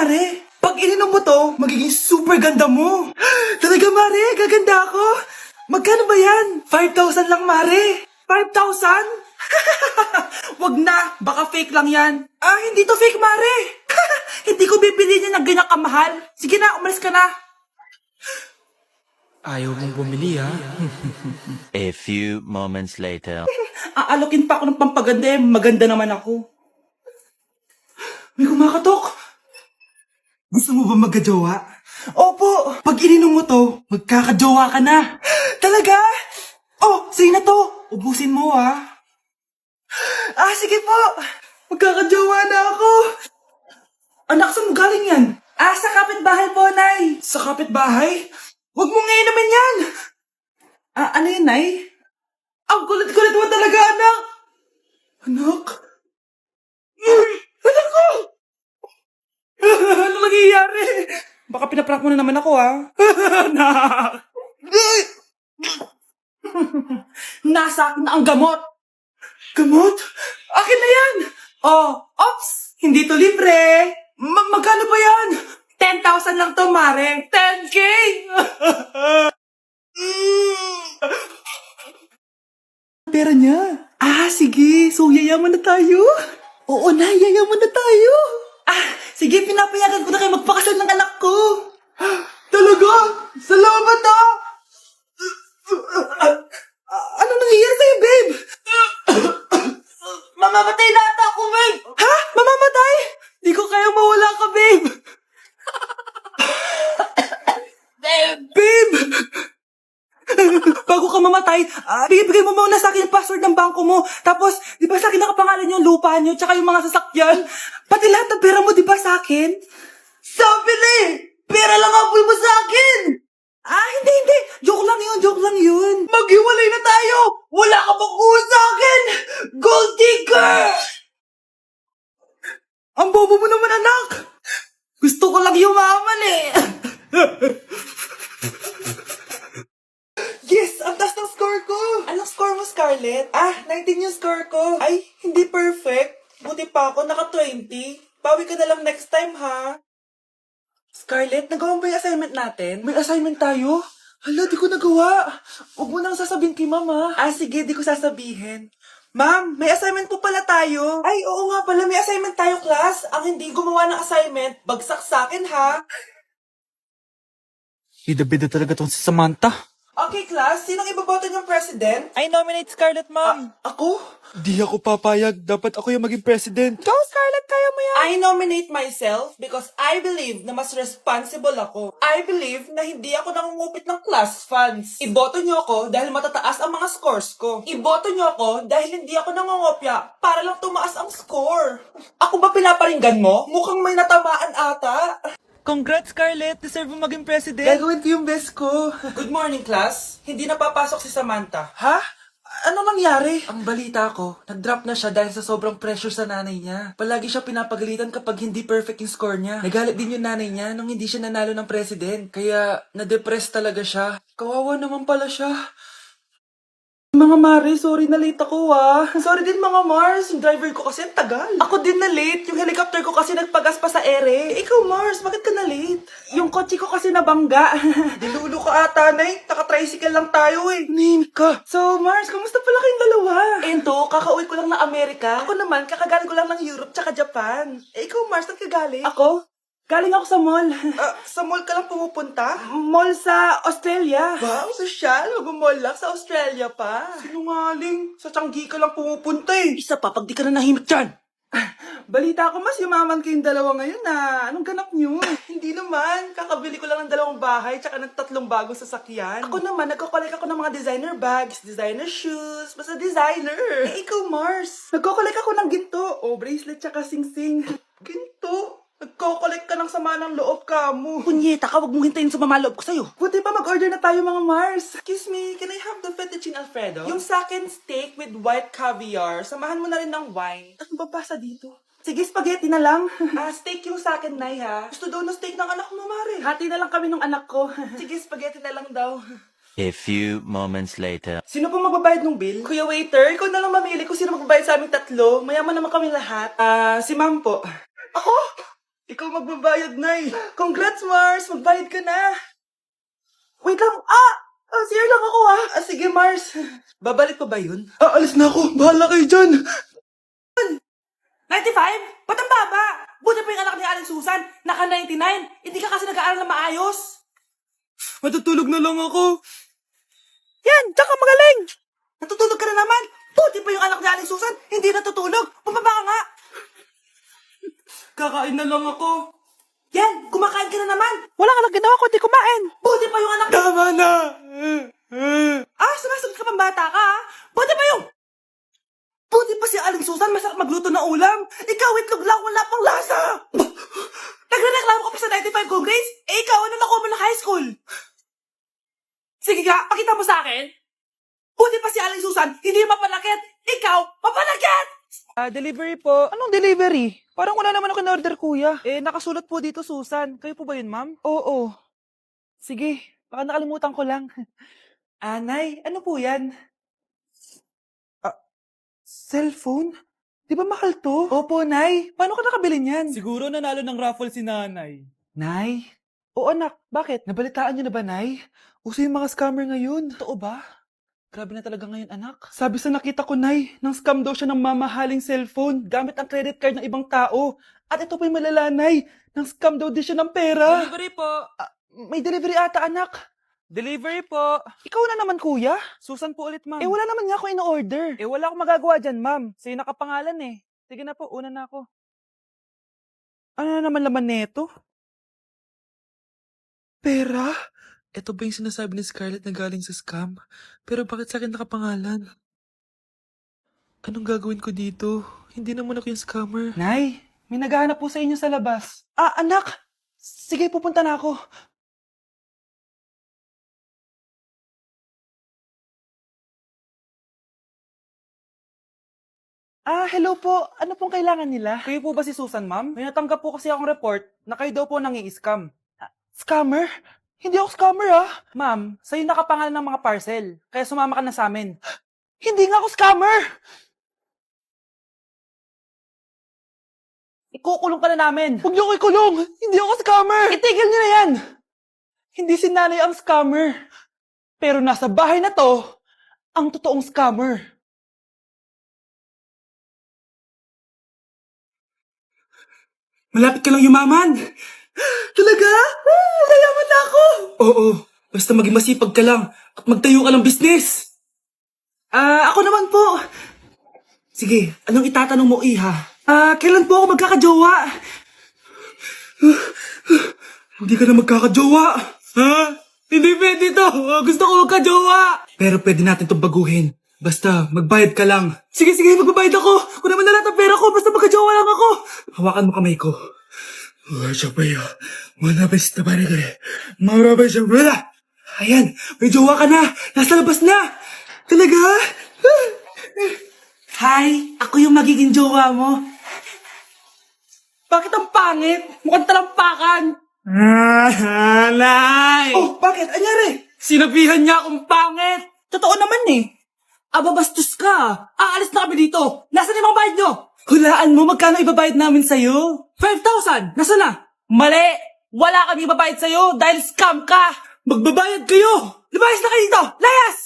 Mare. Pag ininom mo to, magiging super ganda mo. Talaga, Mare? Gaganda ako? Magkano ba yan? 5,000 lang, Mare. 5,000? Wag na. Baka fake lang yan. Hindi to fake, Mare. Hindi ko bibili niya ng ganyan kamahal. Sige na, umalis ka na. Ayaw mong bumili, ha? A few moments later. Aalokin pa ako ng pampaganda, maganda naman ako. May kumakatok. Gusto mo ba magkajowa? Opo! Pag ininom mo to, magkakajowa ka na. Talaga? Oh, sige na to. Ubusin mo, ha? Sige po. Magkakajowa na ako. Anak, saan mo galing yan? Sa kapitbahay po, Nay. Sa kapitbahay? Huwag mong inumin yan. Ano yun, Nay? Ang kulit-kulit mo talaga, anak. Anak? Anak ko! Ano nangyayari? Baka pinaprank mo na naman ako, ha? Anak! Nasa akin na ang gamot! Gamot? Akin na yan! Ops! Hindi to libre! Magkano ba yan? 10,000 lang to, Mare! 10K! Pera niya. Sige. So, yayaman na tayo? Oo na, yayaman na tayo. Sige, pinapayagan ko na kayo magpakasal ng anak ko. Talaga? Salamat, Ano nangyayari sa'yo, babe? Mamamatay na ata ako, babe. Ha? Mamamatay? Di ko kayang mawala ka, babe. Babe! Bago ka mamatay, bigay mo muna sa akin yung password ng bangko mo. Tapos, di ba sa akin nakapangalan yung lupa niyo, tsaka yung mga sasakyan? Pati lahat ng pera mo, di ba sa akin? Sabi na pera lang ang apoy mo sa akin! Hindi. Joke lang yun. Maghiwalay na tayo! Wala ka bang kuha sa akin! Gold digger! Ang bobo mo naman, anak! Gusto ko lang yumaman Yes! Ang taas ng score ko! Anong score mo, Scarlett? 19 yung score ko. Ay, hindi perfect. Buti pa ako, naka 20. Bawi ka na lang next time, ha? Scarlett, nagawa mo ba yung assignment natin? May assignment tayo? Hala, di ko nagawa. Huwag mo nang sasabihin kay mama. Sige, di ko sasabihin. Ma'am, may assignment po pala tayo. Ay, oo nga pala, may assignment tayo, class. Ang hindi gumawa ng assignment, bagsak sa akin, ha? Bida-bida talaga tong si Samantha. Okay, class. Sinong iboboto niyong president? I nominate Scarlett, ma'am. Ako? Di ako papayag. Dapat ako yung maging president. Go, Scarlett! Kaya mo yan! I nominate myself because I believe na mas responsible ako. I believe na hindi ako nangungupit ng class funds. Iboto niyo ako dahil matataas ang mga scores ko. Iboto niyo ako dahil hindi ako nangungopya para lang tumaas ang score. Ako ba pinaparinggan mo? Mukhang may natamaan ata. Congrats, Scarlett. Deserve mo maging president. Gagawin ko yung best ko. Good morning, class. Hindi na papasok si Samantha. Ha? Ano nangyari? Ang balita ko, nag-drop na siya dahil sa sobrang pressure sa nanay niya. Palagi siya pinapagalitan kapag hindi perfect yung score niya. Nagalit din yung nanay niya nung hindi siya nanalo ng president. Kaya, na-depress talaga siya. Kawawa naman pala siya. Mga Mare, sorry na late ako Sorry din mga Mars, yung driver ko kasi ang tagal. Ako din na late, yung helicopter ko kasi nagpagas pa sa ere. Ikaw Mars, bakit ka na late? Yung kotse ko kasi nabangga. Dilulo ka ata, Nay. Naka-tricycle lang tayo Name ka. So Mars, kamusta pala kayong dalawa? Ento, kakauwi ko lang ng Amerika. Ako naman, kakagaling ko lang ng Europe tsaka Japan. Ikaw Mars, saan ka galing? Ako? Galing ako sa mall. Sa mall ka lang pumupunta? Mall sa Australia. Wow, sosyal. Mag-mall lang sa Australia pa. Sinungaling. Sa Changi ka lang pumupunta Isa pa, pag di ka na nahimik dyan. Balita ko mas yumaman kayong dalawa ngayon Anong ganap nyo? Hindi naman. Kakabili ko lang ng 2 bahay tsaka ng 3 bagong sasakyan. Ako naman, nagko-collect ako ng mga designer bags, designer shoes, basta designer. Ikaw, Mars. Nagko-collect ako ng ginto. Bracelet tsaka sing-sing. Ginto? Nagko-collect ka ng sama ng loob ka mo. Punyeta ka, wag mong hintayin sumama loob ko sa'yo. Buti pa mag-order na tayo mga Mars. Excuse me, can I have the fettuccine Alfredo? Yung sa akin steak with white caviar. Samahan mo na rin ng wine. Ano babasa dito? Sige, spaghetti na lang. Steak yung sa akin, Nay, ha? Gusto daw ng steak ng anak mo, Mare. Hati na lang kami ng anak ko. Sige, spaghetti na lang daw. A few moments later. Sino po magbabayad ng bill? Kuya waiter, ikaw na lang mamili kung sino magbabayad sa aming 3. Mayaman naman kami lahat. Si ma'am po. Ako? Ikaw magbabayad, Nay. Congrats, Mars! Magbayad ka na. Wait lang. CR lang ako, ha? Sige, Mars. Babalik pa ba yun? Alis na ako. Bahala kayo dyan. 95? Ba't ang baba? Buti pa yung anak ni Aling Susan. Naka 99. Hindi ka kasi nag-aaral na maayos. Matutulog na lang ako. Yan, tsaka magaling. Natutulog ka na naman. Buti pa yung anak ni Aling Susan. Hindi natutulog. Bumaba ka nga. Kakain na lang ako. Yan, kumakain ka na naman. Wala ka lang ginawa kundi kumain. Buti pa yung anak... Tama na. Sumasagot ka pang bata ka, ha? Buti pa si Aling Susan masarap magluto ng ulam. Ikaw, itlog lang, wala pang lasa. Nagre-reklamo ka pa sa 95 ko grades? Ikaw, ano nakuha mo ng high school? Sige nga, pakita mo sa akin. Buti pa si Aling Susan, hindi mapanakit. Ikaw, mapanakit! Delivery po. Anong delivery? Parang wala naman ako in-order, kuya. Nakasulat po dito, Susan. Kayo po ba yun, ma'am? Oo. Sige, baka nakalimutan ko lang. Nay, ano po yan? Cellphone? Di ba mahal to? Opo, Nay. Paano ka nakabili niyan? Siguro nanalo ng raffle si nanay. Nay? Oo, anak. Bakit? Nabalitaan niyo na ba, Nay? Uso yung mga scammer ngayon. Totoo ba? Grabe na talaga ngayon, anak. Sabi sa nakita ko, Nay, nang scam daw siya ng mamahaling cellphone gamit ang credit card ng ibang tao. At ito pa yung malala, Nay, nang scam daw din siya ng pera. Delivery po. May delivery ata, anak. Delivery po. Ikaw na naman, kuya. Susan po ulit, ma'am. Wala naman nga ako in-order. Wala akong magagawa dyan, ma'am. Sa'yo nakapangalan eh. Sige na po, una na ako. Ano na naman laman neto? Pera? Ito ba yung sinasabi ni Scarlett na galing sa scam? Pero bakit sa akin nakapangalan? Anong gagawin ko dito? Hindi naman ako yung scammer. Nay, may naghahanap po sa inyo sa labas. Anak! Sige, pupunta na ako. Hello po. Ano pong kailangan nila? Kayo po ba si Susan, ma'am? May natanggap po kasi akong report na kayo daw po nangi-scam. Scammer? Hindi ako scammer, Ma'am, sa'yo nakapangalan ng mga parcel. Kaya sumama ka na sa amin. Hindi nga ako scammer! Ikukulong ka na namin. Huwag niyo ko ikulong! Hindi ako scammer! Itigil niyo na yan! Hindi si nanay ang scammer. Pero nasa bahay na to, ang totoong scammer. Malapit ka lang yumaman. Talaga? Mayaman na ako. Oo, basta maging masipag ka lang at magtayo ka ng business. Ako naman po. Sige, anong itatanong mo, Iha? Kailan po ako magkakajowa? Hindi ka na magkakajowa. Ha? Hindi pwede to. Gusto ko magkajowa. Pero pwede natin itong baguhin. Basta, magbayad ka lang. Sige, magbabayad ako. Kung naman na lahat ang pera ko, basta magkajowa lang ako. Hawakan mo kamay ko. Ayan, may jowa ka na. Nasa labas na. Talaga? Hi, ako yung magiging jowa mo. Bakit ang pangit? Mukhang talampakan. Nay! Oh, bakit? Anyari? Sinabihan niya akong pangit. Totoo naman eh. Ababastos ka. Aalis na kami dito. Nasaan yung mga bayad nyo? Hulaan mo magkano ibabayad namin sa'yo? 5,000! Nasaan na? Mali! Wala kami ibabayad sa'yo dahil scam ka! Magbabayad kayo! Lumayas na kayo dito! Layas!